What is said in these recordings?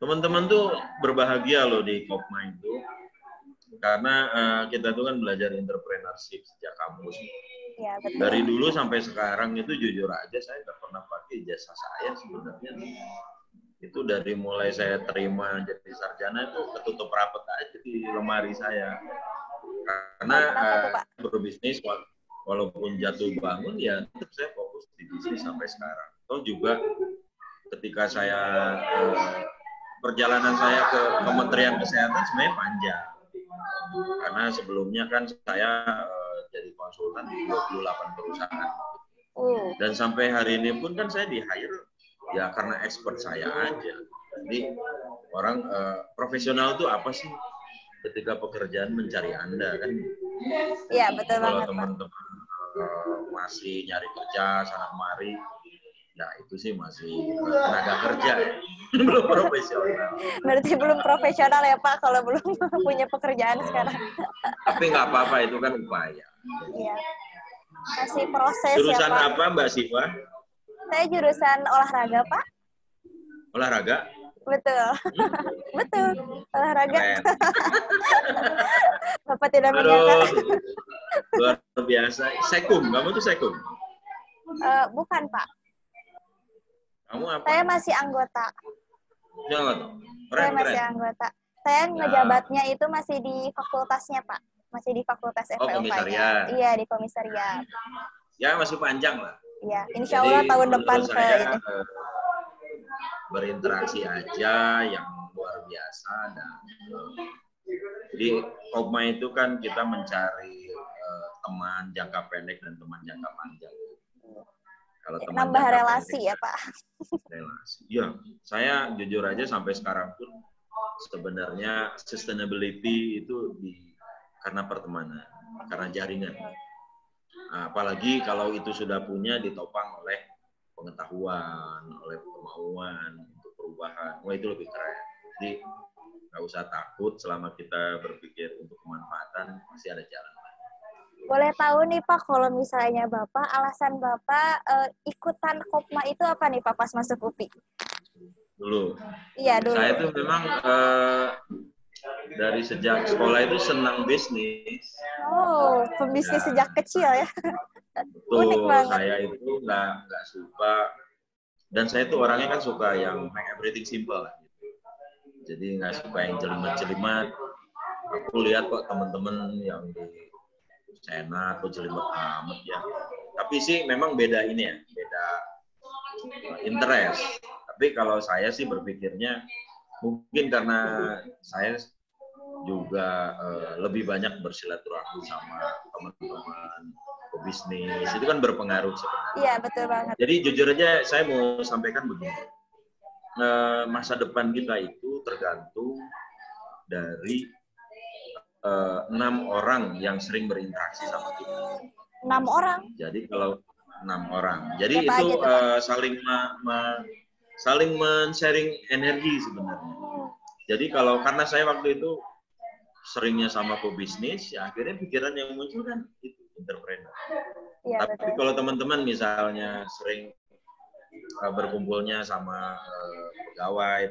teman-teman tuh berbahagia loh di Kopma itu. Karena kita tuh kan belajar entrepreneurship sejak kampus. Ya, betul. Dari dulu sampai sekarang itu jujur aja saya nggak pernah pakai ijazah saya sebenarnya. Itu dari mulai saya terima jadi sarjana itu ketutup rapat aja di lemari saya. Karena berbisnis walaupun jatuh bangun ya tetap saya fokus di bisnis sampai sekarang. Atau juga ketika saya perjalanan saya ke Kementerian Kesehatan sebenarnya panjang. Karena sebelumnya kan saya jadi konsultan di 28 perusahaan. Dan sampai hari ini pun kan saya di-hire ya karena expert saya aja. Jadi orang profesional itu apa sih? Ketika pekerjaan mencari Anda kan. Iya, betul banget. Kalau teman-teman masih nyari kerja sana kemari, ya itu sih masih tenaga kerja ya. Belum profesional. Berarti belum profesional ya Pak kalau belum punya pekerjaan sekarang. Tapi nggak apa-apa, itu kan upaya. Iya. Masih proses jurusan ya Pak. apa Mbak Siva? Saya jurusan olahraga Pak. Olahraga? Betul. Betul. Olahraga. Bapak tidak menyangka. Luar biasa. Sekum, kamu tuh sekum? Bukan Pak. Kamu apa? Saya masih anggota. Keren, saya masih anggota. Saya ngejabatnya itu masih di fakultasnya Pak. Masih di fakultas FPOK-nya. Iya, di komisariat. Ya, masih panjang lah. Iya, insya Allah tahun depan ke ini. Berinteraksi aja yang luar biasa. Dan jadi Kopma itu kan kita mencari teman jangka pendek dan teman jangka panjang. Kalau nambah relasi ya Pak. Relasi. Ya, saya jujur aja sampai sekarang pun sebenarnya sustainability itu karena pertemanan, karena jaringan. Nah, apalagi kalau itu sudah punya ditopang oleh pengetahuan, oleh kemauan untuk perubahan. Wah, itu lebih keren. Jadi nggak usah takut selama kita berpikir untuk kemanfaatan, masih ada jalan. Boleh tahu nih Pak, kalau misalnya Bapak, alasan Bapak ikutan Kopma itu apa nih Pak pas masuk UPI? Dulu. Iya, dulu. Saya tuh memang dari sejak sekolah itu senang bisnis. Oh, pembisnis sejak kecil ya? Betul, unik banget. Saya itu nggak suka, dan saya tuh orangnya kan suka yang make everything simple lah. Jadi nggak suka yang jelimet-jelimet. Aku lihat kok teman-teman yang di Senat atau jelimet amat ya. Tapi sih memang beda ini ya, beda interest. Tapi kalau saya sih berpikirnya mungkin karena saya juga lebih banyak bersilaturahmi sama teman-teman pebisnis, itu kan berpengaruh sebenarnya. Iya, betul banget. Jadi jujur aja saya mau sampaikan begini. Masa depan kita itu tergantung dari 6 orang yang sering berinteraksi sama kita. 6 orang? Jadi kalau 6 orang. Jadi siapa itu saling men-sharing energi sebenarnya. Jadi karena saya waktu itu seringnya sama pebisnis, ya akhirnya pikiran yang muncul kan itu entrepreneur. Ya, tapi kalau teman-teman misalnya sering berkumpulnya sama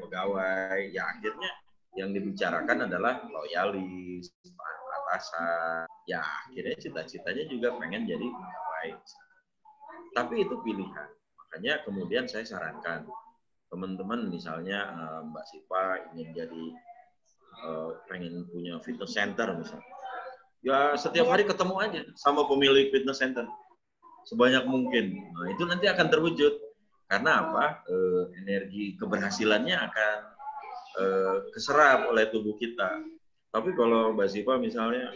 pegawai, ya akhirnya yang dibicarakan adalah loyalis, atasan. Ya akhirnya cita-citanya juga pengen jadi pegawai. Tapi itu pilihan. Makanya kemudian saya sarankan teman-teman misalnya Mbak Siva ingin jadi pengen punya fitness center misalnya. Ya setiap hari ketemu aja sama pemilik fitness center sebanyak mungkin. Nah, itu nanti akan terwujud. Karena apa? Energi keberhasilannya akan keserap oleh tubuh kita. Tapi kalau Mbak Siva misalnya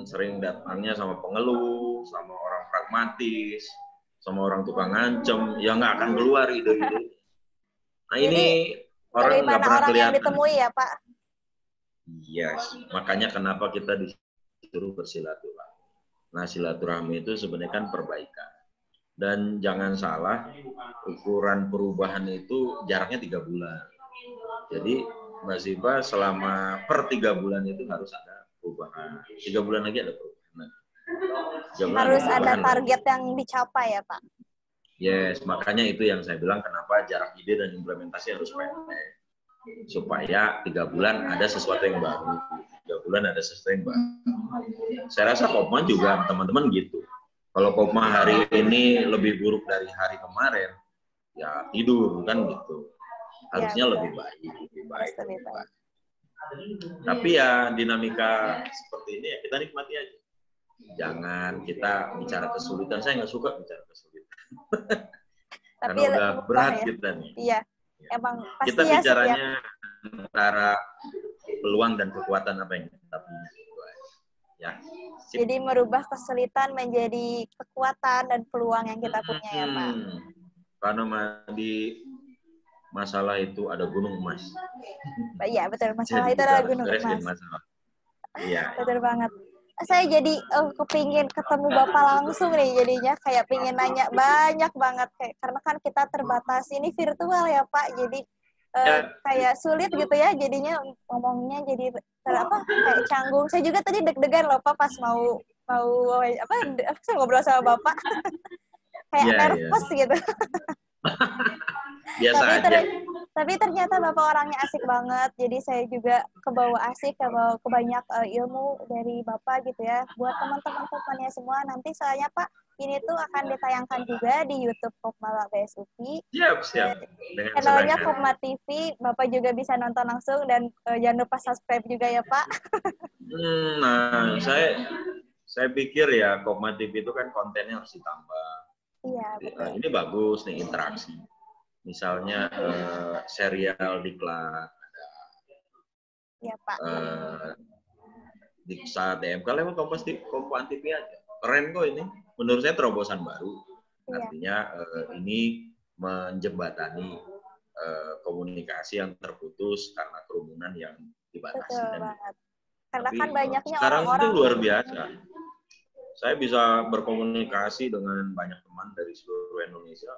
sering datangnya sama pengeluh, sama orang pragmatis, sama orang tukang ngancem, ya nggak akan keluar ide-ide. Nah, ini orang nggak pernah kelihatan. Yang ditemui ya Pak? Yes, makanya kenapa kita disuruh bersilaturahmi. Nah, silaturahmi itu sebenarnya kan perbaikan. Dan jangan salah, ukuran perubahan itu jaraknya 3 bulan. Jadi Mbak Siva selama per 3 bulan itu harus ada perubahan. 3 bulan lagi ada perubahan. Harus ada target yang dicapai ya Pak? Yes, makanya itu yang saya bilang kenapa jarak ide dan implementasi harus pendek. supaya 3 bulan ada sesuatu yang baru, 3 bulan ada sesuatu yang baru. Saya rasa Kopma juga teman-teman gitu. Kalau Kopma hari ini lebih buruk dari hari kemarin, ya tidur kan gitu. Harusnya ya, lebih baik. Tapi ya dinamika seperti ini ya kita nikmati aja. Jangan kita bicara kesulitan. Saya nggak suka bicara kesulitan. Karena udah berat ya. Kita nih. Iya. Emang pasti kita bicaranya antara peluang dan kekuatan apa yang kita punya. Ya. Sip. Jadi merubah kesulitan menjadi kekuatan dan peluang yang kita punya ya Pak. Karena di masalah itu ada gunung emas. Iya betul, masalah itu ada gunung emas. Iya. Betul banget. Saya jadi kepingin ketemu Bapak langsung nih jadinya, kayak pingin nanya banyak banget karena kan kita terbatas ini virtual ya Pak, jadi kayak sulit gitu ya jadinya ngomongnya, jadi kayak canggung. Saya juga tadi deg-degan loh Pak pas mau ngobrol sama Bapak. Kayak nervous gitu. Biasa aja. Tapi ternyata Bapak orangnya asik banget, jadi saya juga kebawa asik, kebawa banyak ilmu dari Bapak gitu ya. Buat teman-teman Kopmania semua, nanti soalnya Pak, ini tuh akan ditayangkan juga di YouTube Kopma BSUPI. Siap. Channelnya Kopma TV, Bapak juga bisa nonton langsung, dan jangan lupa subscribe juga ya Pak. Nah, saya pikir ya Kopma TV itu kan kontennya harus ditambah. Iya, betul. Ini bagus nih interaksi. Misalnya serial Diklat ada. Iya Pak. Diksa TMK lewat Kompas TV aja. Keren kok ini. Menurut saya terobosan baru. Iya. Artinya ini menjembatani komunikasi yang terputus karena kerumunan yang dibatasi. Betul banget. Karena kan banyaknya sekarang orang-orang. Itu luar biasa. Saya bisa berkomunikasi dengan banyak teman dari seluruh Indonesia.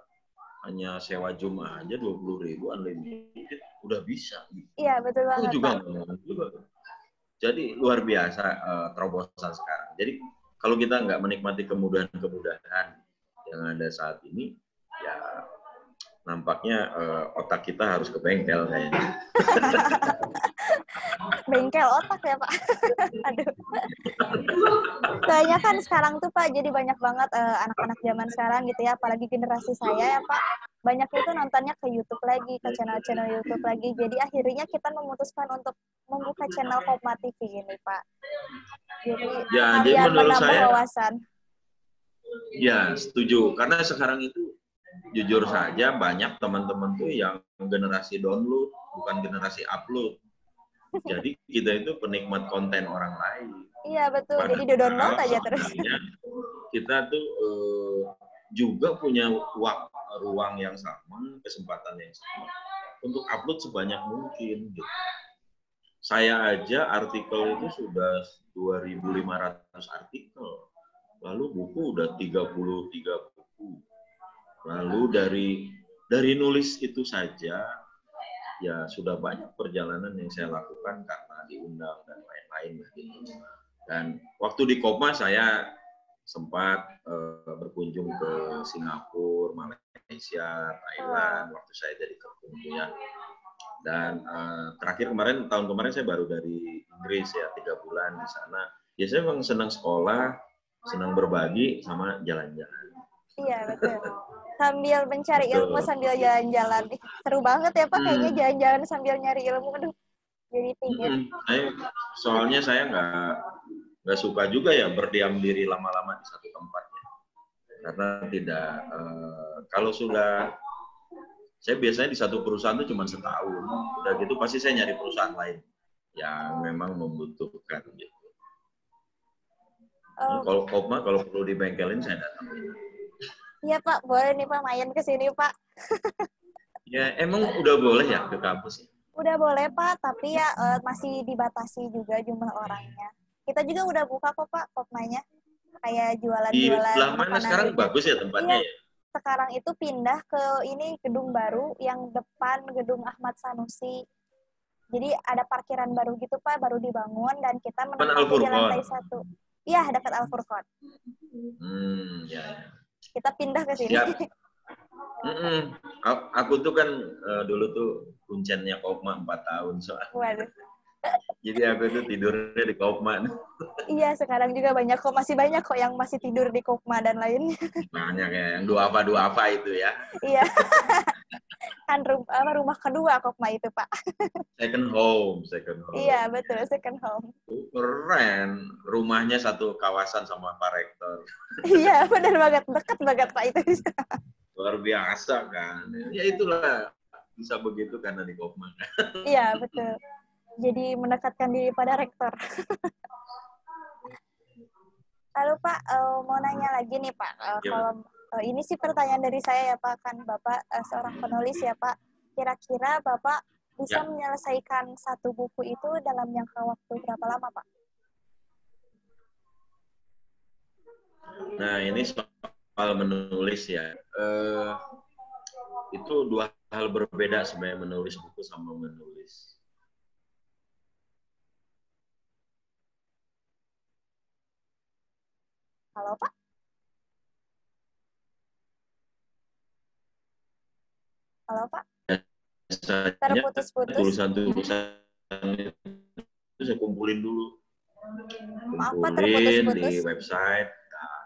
Hanya sewa Zoom aja 20.000 unlimited udah bisa. Iya betul banget. Itu juga. Jadi luar biasa terobosan sekarang. Jadi kalau kita nggak menikmati kemudahan-kemudahan yang ada saat ini, ya nampaknya otak kita harus ke bengkel kayaknya. Bengkel otak ya Pak. Aduh. Kayaknya kan sekarang tuh Pak, jadi banyak banget anak-anak zaman sekarang gitu ya, apalagi generasi saya ya Pak, banyak itu nontonnya ke YouTube lagi, ke channel-channel YouTube lagi. Jadi akhirnya kita memutuskan untuk membuka channel Kopma TV ini Pak. Jadi jadi menurut saya wawasan. Ya setuju, karena sekarang itu jujur saja banyak teman-teman tuh yang generasi download bukan generasi upload. Jadi kita itu penikmat konten orang lain. Iya betul. Padahal jadi download aja terus. Kita tuh juga punya ruang yang sama, kesempatan yang sama untuk upload sebanyak mungkin. Gitu. Saya aja artikel itu sudah 2.500 artikel. Lalu buku udah 33 buku. Lalu dari nulis itu saja ya sudah banyak perjalanan yang saya lakukan karena diundang dan lain-lain gitu. Dan waktu di Kopma saya sempat berkunjung ke Singapura, Malaysia, Thailand waktu saya jadi ketum ya. Dan terakhir tahun kemarin saya baru dari Inggris ya 3 bulan di sana. Ya saya memang senang sekolah, senang berbagi sama jalan-jalan. Iya betul. Sambil mencari ilmu sambil jalan-jalan. Seru banget ya Pak, kayaknya jalan-jalan sambil nyari ilmu. Aduh, jadi pingin. Soalnya saya nggak suka juga ya berdiam diri lama-lama di satu tempat. Karena tidak, kalau sudah, saya biasanya di satu perusahaan itu cuma setahun. Udah gitu pasti saya nyari perusahaan lain yang memang membutuhkan gitu. Kalau Kopma, kalau perlu dibengkelin saya datang. Iya Pak, boleh nih Pak main ke sini Pak. Ya emang udah boleh ya ke kampus ya? Udah boleh Pak, tapi ya masih dibatasi juga jumlah orangnya. Kita juga udah buka kok Pak Kopmanya, kayak jualan-jualan. Di belah mana sekarang juga bagus ya tempatnya ya? Sekarang itu pindah ke ini gedung baru yang depan gedung Ahmad Sanusi. Jadi ada parkiran baru gitu Pak, baru dibangun dan kita menempati di lantai 1. Iya, dekat Al Furqon. Ya. Kita pindah ke sini. Aku tuh kan dulu tuh kuncennya Kopma 4 tahun soalnya. Waduh. Jadi aku tuh tidurnya di Kopma. Iya, sekarang juga banyak kok, masih banyak kok yang masih tidur di Kopma dan lainnya. Banyak ya, yang duafa itu ya. Iya. Kan rumah kedua Kopma itu, Pak. Second home. Iya, betul, second home. Keren. Rumahnya satu kawasan sama Pak Rektor. Iya, benar banget. Dekat banget, Pak, itu. Luar biasa kan. Ya itulah bisa begitu karena di Kopma. Iya, betul. Jadi mendekatkan diri pada rektor. Lalu Pak, mau nanya lagi nih Pak, kalau ini sih pertanyaan dari saya ya Pak, kan Bapak seorang penulis ya Pak, kira-kira Bapak bisa menyelesaikan satu buku itu dalam jangka waktu berapa lama Pak? Nah ini soal menulis ya, itu dua hal berbeda sebenarnya menulis buku sama menulis. Halo Pak? Halo Pak? Terputus-putus. Tulisan-tulisan itu saya kumpulin dulu. Maaf Pak, terputus-putus. Di website. Nah,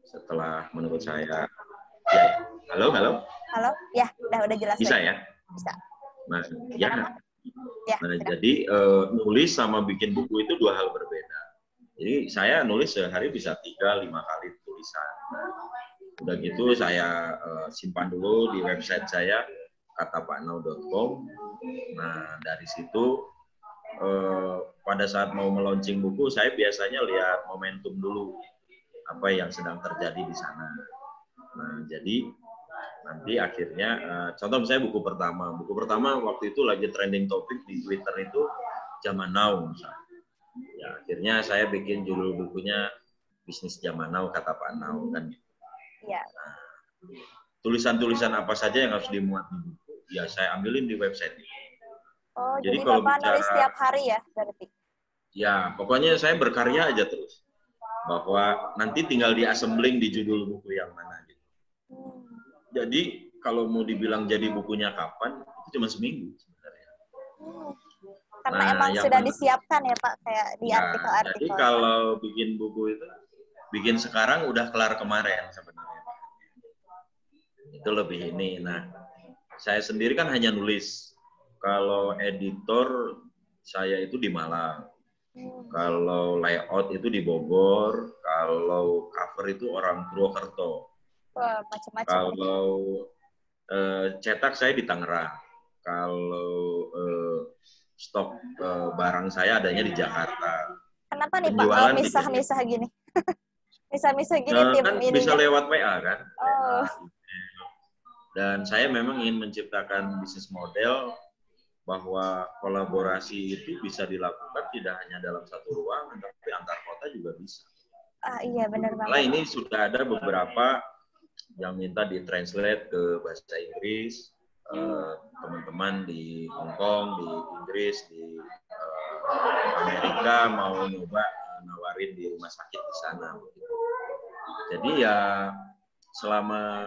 setelah menurut saya, ya, halo? Halo, ya, udah jelas. Bisa ya? Bisa. Nah, jadi nulis sama bikin buku itu dua hal berbeda. Jadi saya nulis sehari bisa 3-5 kali tulisan. Udah gitu saya simpan dulu di website saya katapaknau.com. Nah dari situ pada saat mau meluncing buku saya biasanya lihat momentum dulu apa yang sedang terjadi di sana. Nah jadi nanti akhirnya contoh misalnya buku pertama waktu itu lagi trending topik di Twitter itu zaman now misalnya. Ya akhirnya saya bikin judul bukunya Bisnis Zaman Now Kata Pak Now kan gitu. Iya. Nah, tulisan-tulisan apa saja yang harus dimuat di buku ya saya ambilin di website. Oh, jadi kalau Bapak nulis setiap hari ya berarti? Ya, pokoknya saya berkarya aja terus. Bahwa nanti tinggal di-assembling di judul buku yang mana gitu. Jadi kalau mau dibilang jadi bukunya kapan, itu cuma seminggu sebenarnya. Karena emang sudah disiapkan ya Pak, kayak di artikel-artikel. Jadi kalau bikin buku itu, bikin sekarang udah kelar kemarin sebenarnya. Itu lebih ini. Nah, saya sendiri kan hanya nulis. Kalau editor, saya itu di Malang. Kalau layout itu di Bogor. Kalau cover itu orang Purwokerto. Wah, macam-macam. Kalau cetak saya di Tangerang. Kalau stok barang saya adanya di Jakarta. Kenapa nih Pak misah-misah gini? Misah-misah gini tim kan ini. Bisa lewat WA kan? Oh. Dan saya memang ingin menciptakan bisnis model bahwa kolaborasi itu bisa dilakukan tidak hanya dalam satu ruangan, tapi antar kota juga bisa. Iya benar banget. Nah ini sudah ada beberapa yang minta ditranslate ke bahasa Inggris. Teman-teman di Hong Kong, di Inggris, di Amerika mau nyoba nawarin di rumah sakit di sana. Jadi ya selama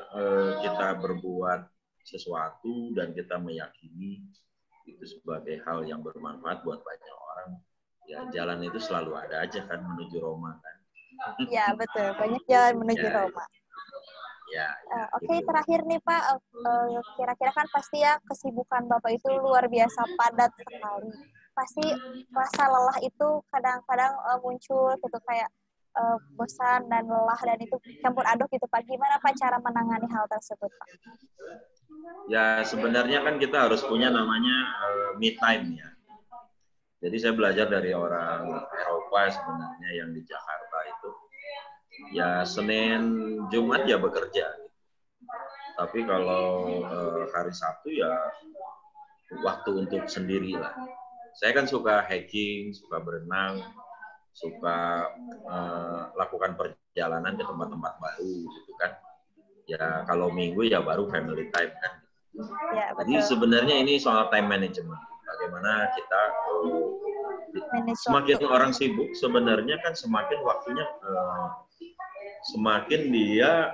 kita berbuat sesuatu dan kita meyakini itu sebagai hal yang bermanfaat buat banyak orang, ya jalan itu selalu ada aja kan menuju Roma kan. Ya betul, banyak jalan menuju Roma. Ya, Oke, terakhir nih Pak, kira-kira kan pasti ya kesibukan Bapak itu luar biasa padat sekali. Pasti rasa lelah itu kadang-kadang muncul gitu kayak bosan dan lelah dan itu campur aduk gitu Pak. Gimana Pak cara menangani hal tersebut Pak? Ya sebenarnya kan kita harus punya namanya me time ya. Jadi saya belajar dari orang Eropa sebenarnya yang di Jakarta itu. Ya Senin Jumat ya bekerja, tapi kalau hari Sabtu ya waktu untuk sendiri lah. Saya kan suka hiking, suka berenang, suka lakukan perjalanan ke tempat-tempat baru gitu kan. Ya kalau minggu ya baru family time kan. Ya, jadi sebenarnya ini soal time management. Bagaimana kita semakin orang sibuk sebenarnya kan semakin waktunya semakin dia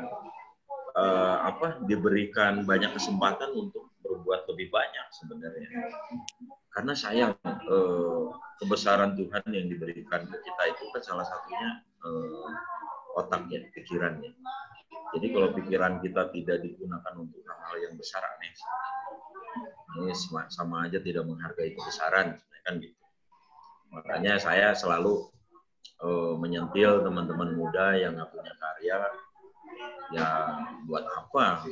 diberikan banyak kesempatan untuk berbuat lebih banyak sebenarnya. Karena sayang kebesaran Tuhan yang diberikan ke kita itu kan salah satunya otaknya, pikirannya. Jadi kalau pikiran kita tidak digunakan untuk hal-hal yang besar, aneh. Ini sama aja tidak menghargai kebesaran, kan gitu. Makanya saya selalu menyentil teman-teman muda yang nggak punya karya, ya buat apa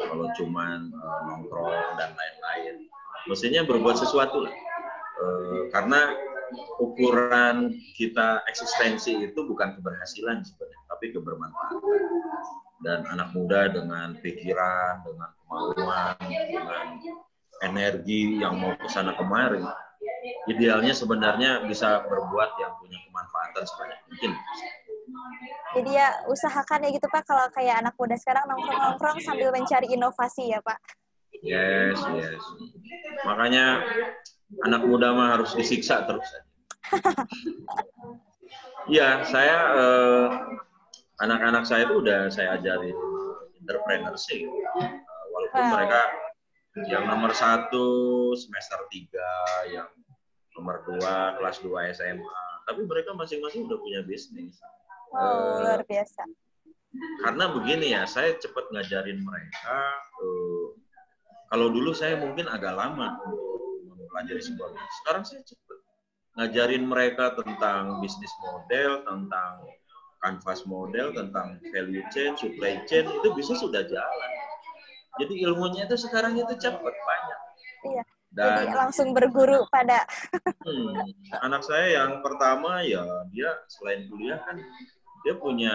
kalau cuman nongkrong dan lain-lain. Mestinya berbuat sesuatu lah. Karena ukuran kita eksistensi itu bukan keberhasilan sebenarnya, tapi kebermanfaatan. Dan anak muda dengan pikiran, dengan kemauan, dengan energi yang mau kesana kemari, idealnya sebenarnya bisa berbuat yang punya kemanfaatan sebanyak mungkin. Jadi ya usahakan ya gitu Pak, kalau kayak anak muda sekarang nongkrong-nongkrong sambil mencari inovasi ya Pak. Yes. Makanya anak muda mah harus disiksa terus. Iya, saya anak-anak saya itu udah saya ajarin entrepreneurship. Walaupun mereka yang nomor 1 semester 3, yang nomor 2 kelas 2 SMA, tapi mereka masing-masing udah punya bisnis. Luar biasa. Karena begini ya, saya cepat ngajarin mereka. Kalau dulu saya mungkin agak lama mempelajari sebuah bisnis. Sekarang saya cepat ngajarin mereka tentang bisnis model, tentang canvas model, tentang value chain, supply chain, itu bisnis sudah jalan. Jadi ilmunya itu sekarang itu cepat, banyak. Iya. Dan jadi langsung berguru pada anak saya yang pertama ya, dia selain kuliah kan dia punya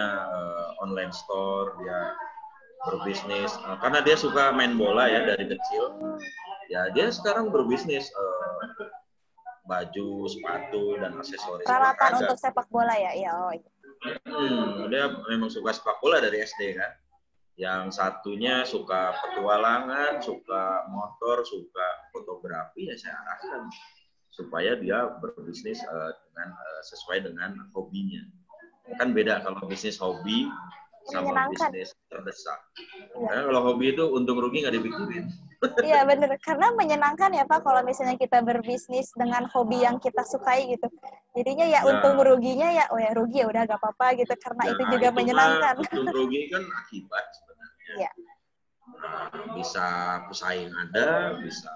online store, dia berbisnis karena dia suka main bola ya dari kecil. Ya dia sekarang berbisnis baju, sepatu dan aksesoris peralatan olahraga. untuk sepak bola ya. Iya, Dia memang suka sepak bola dari SD kan. Yang satunya suka petualangan, suka motor, suka fotografi, ya saya arahkan supaya dia berbisnis sesuai dengan hobinya. Kan beda kalau bisnis hobi sama bisnis terdesak. Karena kalau hobi itu untung rugi nggak dipikirin. Iya benar, karena menyenangkan ya Pak kalau misalnya kita berbisnis dengan hobi yang kita sukai gitu. Jadinya ya untung ruginya ya, rugi ya udah gak apa-apa gitu, karena itu juga itu menyenangkan. Untung rugi kan akibat sebenarnya. Iya. Bisa pesaing ada, bisa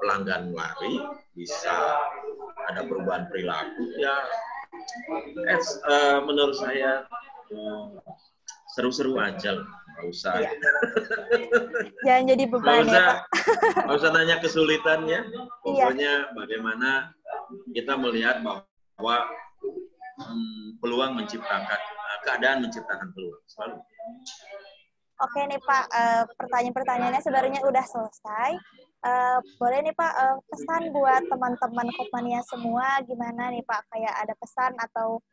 pelanggan lari, bisa ada perubahan perilaku ya. Menurut saya seru-seru aja lah, nggak usah. Iya. Jangan jadi beban ya Pak. Nggak usah nanya kesulitannya, pokoknya bagaimana kita melihat bahwa peluang menciptakan, keadaan menciptakan peluang selalu. Oke nih Pak, pertanyaan-pertanyaannya sebenarnya udah selesai. Boleh nih Pak, pesan buat teman-teman Kopmania semua gimana nih Pak? Kayak ada pesan atau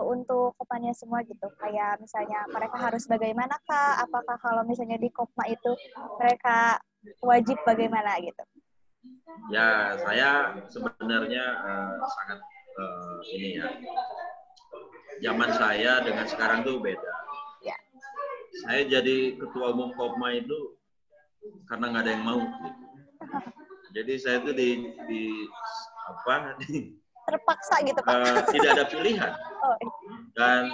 untuk Kopmania semua gitu? Kayak misalnya mereka harus bagaimana Kak? Apakah kalau misalnya di Kopma itu mereka wajib bagaimana gitu? Ya, saya sebenarnya sangat ini ya. Zaman saya dengan sekarang tuh beda. Ya. Saya jadi ketua umum Kopma itu karena nggak ada yang mau. Gitu. Jadi saya tuh terpaksa gitu Pak. Tidak ada pilihan. Dan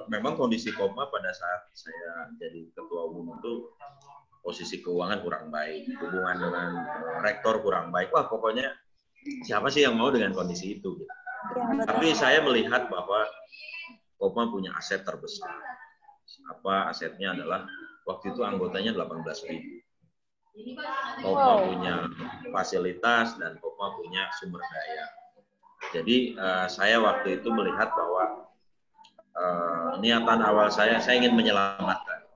memang kondisi Kopma pada saat saya jadi ketua umum itu posisi keuangan kurang baik, hubungan dengan rektor kurang baik. Wah, pokoknya siapa sih yang mau dengan kondisi itu? Gitu. Ya, tapi saya melihat bahwa Kopma punya aset terbesar. Asetnya adalah waktu itu anggotanya 18.000. Kopma punya fasilitas dan Kopma punya sumber daya. Jadi saya waktu itu melihat bahwa niatan awal saya ingin menyelamatkan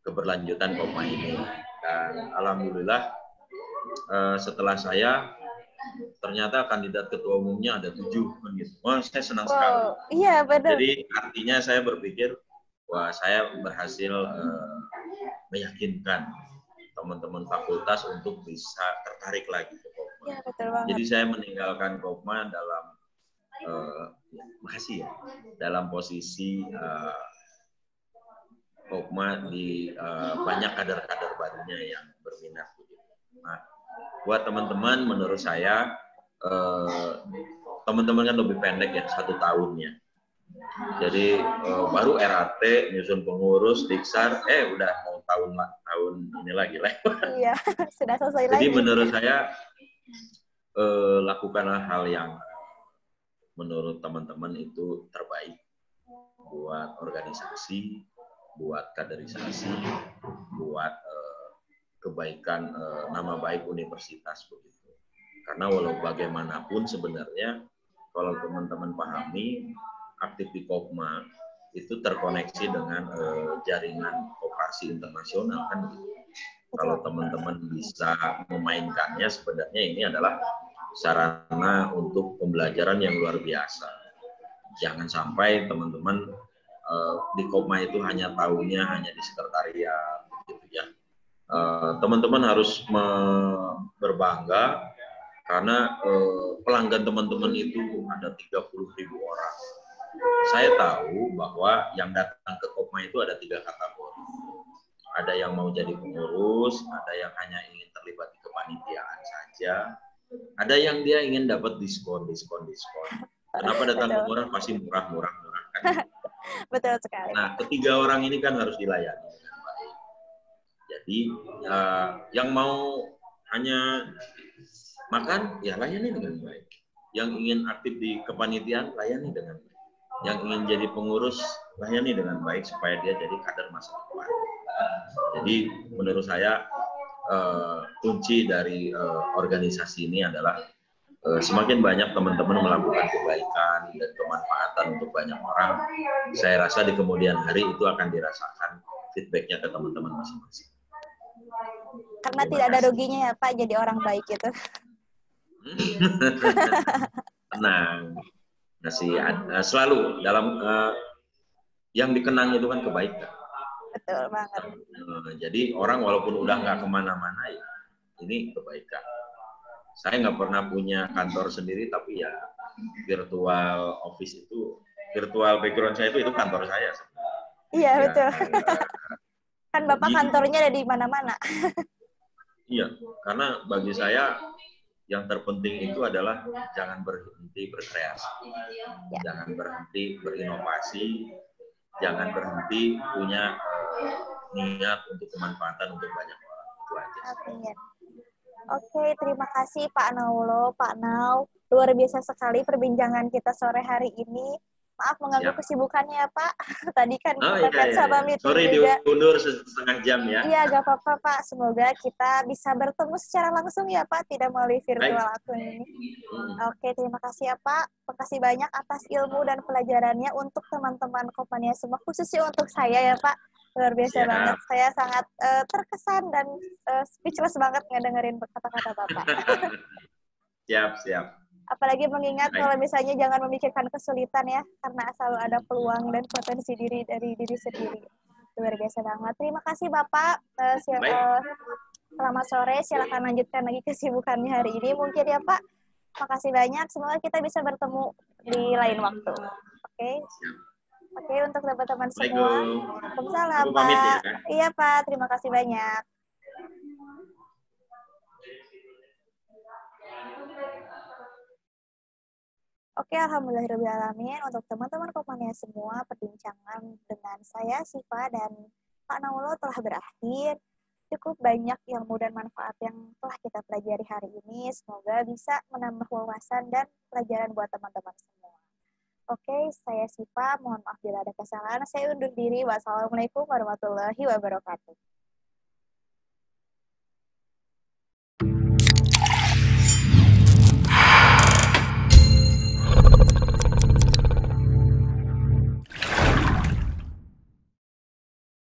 keberlanjutan Kopma ini. Dan alhamdulillah setelah saya ternyata kandidat ketua umumnya ada 7 gitu. Wah, saya senang sekali. Iya, benar. Jadi artinya saya berpikir wah, saya berhasil meyakinkan teman-teman fakultas untuk bisa tertarik lagi ke Kopma. Ya, betul banget. Jadi saya meninggalkan Kopma dalam makasih ya, dalam posisi Kopma di banyak kader-kader barunya yang berminat. Nah, buat teman-teman, menurut saya teman-teman kan lebih pendek ya, 1 tahunnya. Jadi baru RAT, nyusun pengurus, diksar, udah mau tahun ini lagi lah. Iya, sudah selesai Jadi lagi. menurut saya lakukanlah hal yang menurut teman-teman itu terbaik buat organisasi, buat kaderisasi, buat kebaikan nama baik universitas begitu. Karena walau bagaimanapun sebenarnya kalau teman-teman pahami, aktif di Kopma itu terkoneksi dengan jaringan koperasi internasional kan gitu. Kalau teman-teman bisa memainkannya, sebenarnya ini adalah sarana untuk pembelajaran yang luar biasa. Jangan sampai teman-teman di Kopma itu hanya tahunya hanya di sekretariat, gitu ya. Teman-teman harus berbangga karena pelanggan teman-teman itu ada 30.000 orang. Saya tahu bahwa yang datang ke Kopma itu ada 3 kategori. Ada yang mau jadi pengurus, ada yang hanya ingin terlibat di kepanitiaan saja, ada yang dia ingin dapat diskon. Kenapa datang ke murah? Pasti murah kan? Betul sekali. Nah, ketiga orang ini kan harus dilayani dengan baik. Jadi yang mau hanya makan, ya layani dengan baik. Yang ingin aktif di kepanitiaan, layani dengan baik. Yang ingin jadi pengurus, layani dengan baik supaya dia jadi kader masa depan. Jadi menurut saya kunci dari organisasi ini adalah semakin banyak teman-teman melakukan kebaikan dan kemanfaatan untuk banyak orang, saya rasa di kemudian hari itu akan dirasakan feedbacknya ke teman-teman masing-masing. Karena tidak ada ruginya ya Pak jadi orang baik itu. Tenang, selalu dalam yang dikenang itu kan kebaikan. Betul banget. Jadi orang walaupun udah nggak kemana-mana ya, ini kebaikan. Saya nggak pernah punya kantor sendiri, tapi ya virtual office itu, virtual background saya itu kantor saya. Iya ya, betul. Kan Bapak kantornya ada di mana-mana. Iya, karena bagi saya yang terpenting itu adalah jangan berhenti berkreasi, ya. Jangan berhenti berinovasi, jangan berhenti punya niat untuk kemanfaatan untuk banyak orang. Itu aja. Oke, terima kasih Pak Naulo, Pak Nau. Luar biasa sekali perbincangan kita sore hari ini. Maaf mengganggu kesibukannya ya Pak. Tadi kan kita kan sama meeting Sorry, juga. diundur setengah jam ya. Iya, gak apa-apa Pak. Semoga kita bisa bertemu secara langsung ya Pak, tidak melalui virtual akun ini. Oke, terima kasih ya Pak. Terima kasih banyak atas ilmu dan pelajarannya untuk teman-teman Kopmania semua, khususnya untuk saya ya Pak. Luar biasa banget. Saya sangat terkesan dan speechless banget ngedengerin kata-kata Bapak. Siap. Apalagi mengingat kalau misalnya jangan memikirkan kesulitan ya, karena selalu ada peluang dan potensi diri dari diri sendiri. Luar biasa banget. Terima kasih Bapak. Selamat sore. Silakan lanjutkan lagi kesibukannya hari ini mungkin ya Pak. Makasih banyak. Semoga kita bisa bertemu di lain waktu. Oke, untuk teman-teman semua. Waalaikumsalam Pak. Ya. Iya Pak. Terima kasih banyak. Oke, alhamdulillahirrahmanirrahim. Untuk teman-teman Kopmania semua, perbincangan dengan saya, Siva, dan Pak Naulo telah berakhir. Cukup banyak ilmu dan manfaat yang telah kita pelajari hari ini. Semoga bisa menambah wawasan dan pelajaran buat teman-teman semua. Oke, saya Siva. Mohon maaf bila ada kesalahan. Saya undur diri. Wassalamualaikum warahmatullahi wabarakatuh.